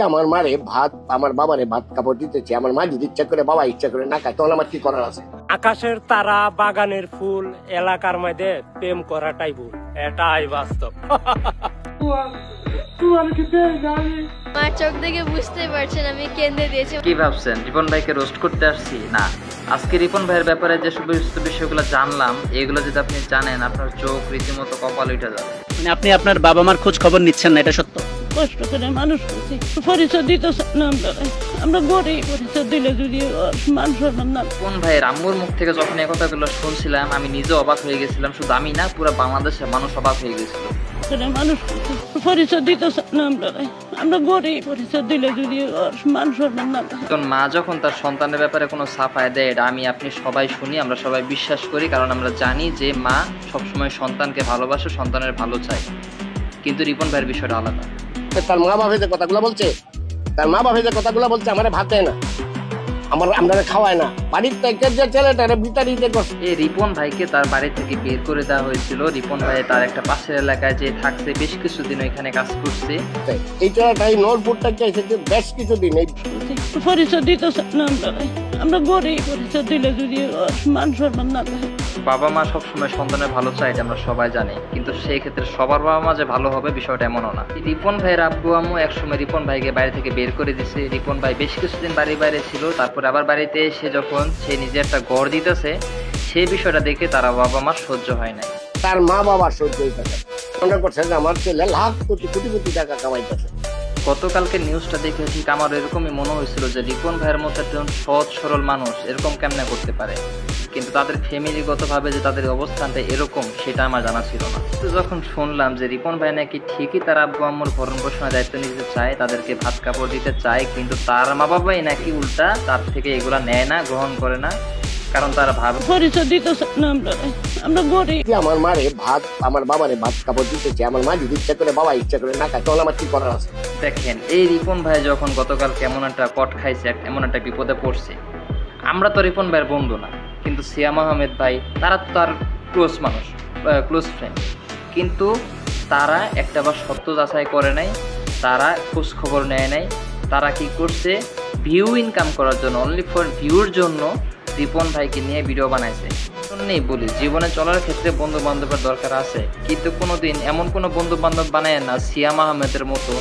আমার মারে ভাত, আমার বাবারে ভাত কাপড় দিতেছে, আমার মা যদি ইচ্ছা করে বাবা ইচ্ছা করে না খায় তখন আমার কি করার আছে? আকাশের তারা, বাগানের ফুল, এলাকার মধ্যে প্রেম করাটাই ভুল, এটাই বাস্তব। আমার চোখ দেখে বুঝতে পারছেন আমি কেঁদে দিয়েছি। কি ভাবছেন রিপন ভাইকে রোস্ট করতে আসছি? না, আজকে রিপন ভাইয়ের ব্যাপারে যে সমস্ত বিষয়গুলো জানলাম, এগুলো যদি আপনি জানেন আপনার চোখ রীতিমতো কপাল উঠে যাবে। মানে আপনি আপনার বাবা মার খোঁজ খবর নিচ্ছেন না, এটা সত্য? কষ্ট করে মানুষ করছি, পরিচয় দিতে না আমরা গরিব, পরিচয় দিলে যদি মান সম্মান না। রিপন ভাইয়ের আম্মুর মুখ থেকে যখন এই কথাগুলো শুনছিলাম আমি নিজে অবাক হয়ে গেছিলাম, শুধু আমি না পুরো বাংলাদেশের মানুষ অবাক হয়ে গেছিল। মানুষ করছি, পরিচয় দিতে না আমরা গরিব, পরিচয় দিলে যদি মান সম্মান না। কারণ মা যখন তার সন্তানের ব্যাপারে কোনো সাফায় দেয়, এটা আমি আপনি সবাই শুনি, আমরা সবাই বিশ্বাস করি, কারণ আমরা জানি যে মা সবসময় সন্তানকে ভালোবাসে, সন্তানের ভালো চায়। কিন্তু রিপন ভাইয়ের বিষয়টা আলাদা। তার মা বাবা যে কথাগুলো বলছে, তার মা বাবা যে কথাগুলো বলছে আমার ভাত দেয় না, আমরা খাওয়ায় না, বাড়ির থেকে যে ছেলেটারে বিতাড়িতে করছে। এই রিপন ভাইকে তার বাড়ি থেকে বের করে দেওয়া হয়েছিল। রিপন ভাই তার একটা পাশের এলাকায় যে থাকছে, বেশ কিছুদিন ওইখানে কাজ করছে। এই ছেলেটাই নোরপুরটা চাইছে বেশ কিছুদিন। এই পরিচয় দিতে না আমরা গরিব, পরিচয় দিলে যদি মান সম্মান না। বাবা মা সবসময় সন্তানের ভালো চায়, এটা আমরা সবাই জানি, কিন্তু সেই ক্ষেত্রে সবার বাবা মা যে ভালো হবে বিষয়টা এমনও না। রিপন ভাইয়ের আব্বু আম্মু একসময় রিপন ভাইকে বাড়ি থেকে বের করে দিছে। রিপন ভাই বেশ কিছুদিন বাইরে ছিল, তারপরে আবার বাড়িতে এসে যখন সে নিজে একটা গড় দিতেছে, সেই বিষয়টা দেখে তারা বাবা মা সহ্য হয় না। তার মা বাবা সহ্য হইতেছে, মনে করছে যে আমার ছেলে লাখ কোটি কোটি টাকা কামাইতেছে। গতকালকে নিউজটা দেখে ঠিক আমার এরকমই মনে হয়েছিল যে রিপন ভাইয়ের মতো একজন সহজ সরল মানুষ এরকম কেমনে করতে পারে, কিন্তু তাদের ফ্যামিলিগতভাবে যে তাদের অবস্থানটা এরকম সেটা আমার জানা ছিল না। তো যখন শুনলাম যে রিপন ভাই নাকি ঠিকই তার আব্বু আম্মুর ভরণ পোষণের দায়িত্ব নিতে চায়, তাদেরকে ভাত কাপড় দিতে চায়, কিন্তু তার মা বাবাই নাকি উল্টা তার থেকে এগুলা নেয় না, গ্রহণ করে না, কারণ তারা ভাবে পরিচয় দিতে না আমরা গরিব। আমার মারে ভাত, আমার বাবারে ভাত কাপড় দিতেছে, আমার মা যদি ইচ্ছা করে বাবা ইচ্ছা করে না খায় তখন আমার কি করার আছে? দেখেন এই রিপন ভাই যখন গতকাল কেমন একটা কট খাইছে, এমন একটা বিপদে পড়ছে, আমরা তো রিপন ভাইয়ের বন্ধু না, কিন্তু সিয়াম আহমেদ ভাই তারা তো তার ক্লোজ মানুষ, ক্লোজ ফ্রেন্ড, কিন্তু তারা একটা বার সত্য যাচাই করে নাই, তারা খোঁজ খবর নেয় নাই। তারা কি করছে, ভিউ ইনকাম করার জন্য, অনলি ফর ভিউর জন্য রিপন ভাইকে নিয়ে ভিডিও বানাইছে। নেই বলি, জীবনে চলার ক্ষেত্রে বন্ধু বান্ধবের দরকার আছে, কিন্তু কোনোদিন এমন কোনো বন্ধু বান্ধব বানায় না সিয়াম আহমেদের মতো,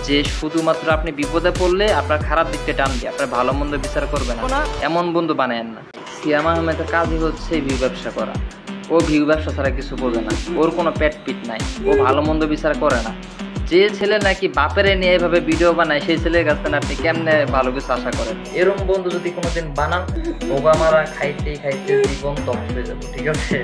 যে শুধুমাত্র আপনি বিপদে পড়লে আপনার খারাপ দিকটা টানবে, আপনার ভালো মন্দ বিচার করবে না, এমন বন্ধু বানায় না। সিয়াম আহমেদের কাজই হচ্ছে ভিউ ব্যবসা করা। ও ভিউ ব্যবসা ছাড়া কিছু বোঝে না, ওর কোনো পেট পিট নাই, ও ভালো মন্দ বিচার করে না। যে ছেলে নাকি বাপেরে নিয়ে এভাবে ভিডিও বানায়, সেই ছেলের কাছ থেকে আপনি কেমনে ভালো কিছু আশা করেন? এরকম বন্ধু যদি কোনোদিন বানান, ওগা মারা খাইতে খাইতে জীবন ধ্বংস হয়ে যাবে, ঠিক আছে?